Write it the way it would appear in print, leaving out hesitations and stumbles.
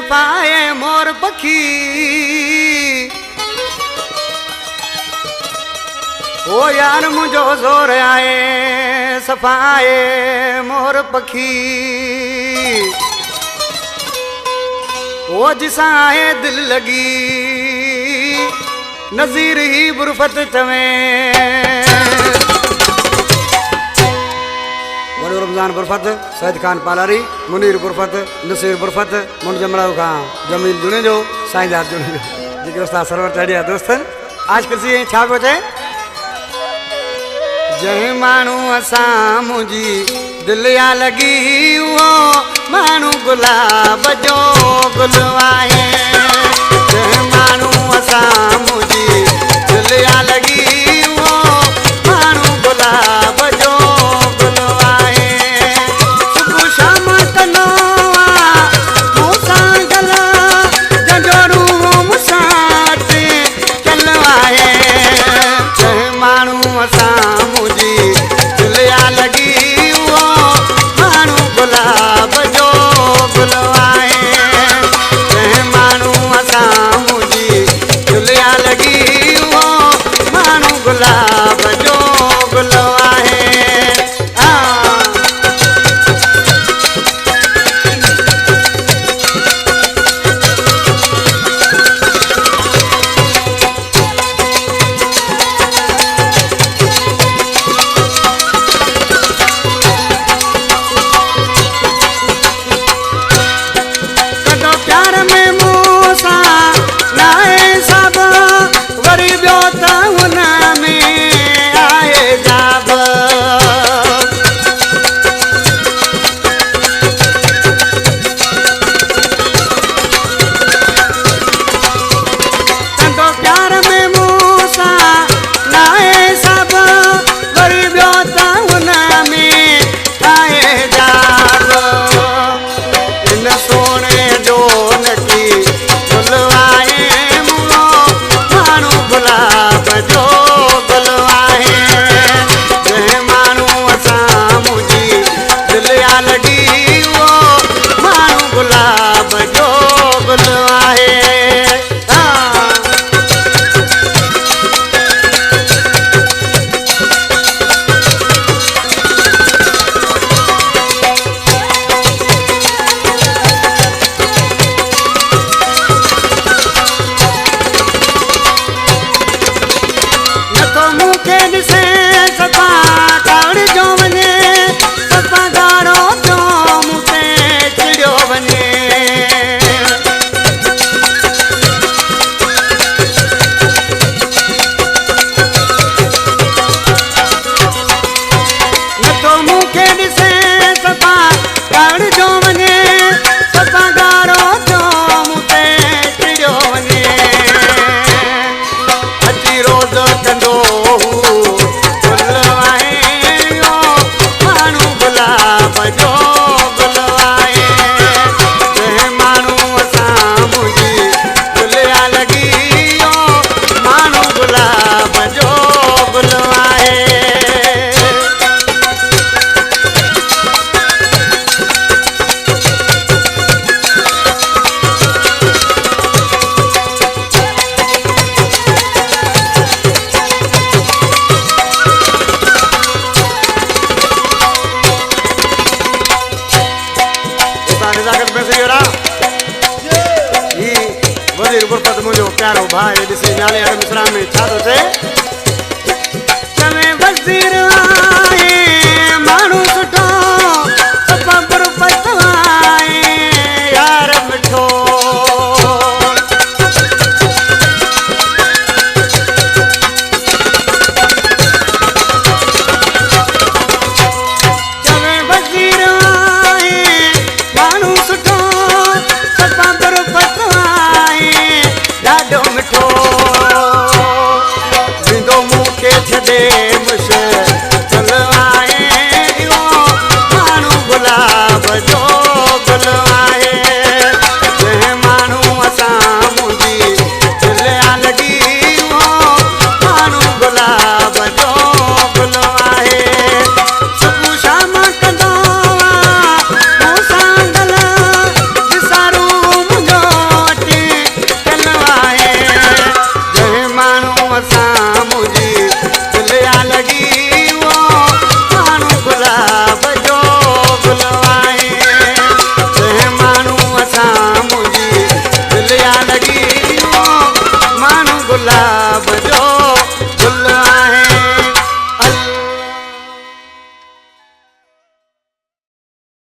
सफ़ाए मोर पखी ओ यार मुझो ज़ोर आए सफ़ाए मोर पखी ओ जिसां आहे दिल लगी नज़ीर ही बुरफत चवें वॾो रमज़ान बुरफत सैद खान पालारी मुनीर बुरफत नसीर बुरफत मुंड जमराव खां जमील जुने जो साईंदार जुने जो जेके उस्ताद सरवर टहिया दोस्त आज कृषि छा पियो चए जंहिं माण्हू असां मुंहिंजी दिलि या लॻी उहो माण्हू गुलाब जो गुल आहे जंहिं माण्हू असां मुंहिंजी दिलि या लॻी उहो माण्हू गुलाब जो गुल आहे सुबुह शाम कंदो आहे मूं सां गल जंजोरू मूंसां चल आहे जंहिं माण्हू असां गुलाब जो गुल आहे जंहिं माण्हू असां मुंहिंजी दिलिया लॻी उहो माण्हू गुलाब जो गुल आहे प्यारो भाई ॾिसी नाले वारे मिसरा में छा थो चए चवे वज़ीर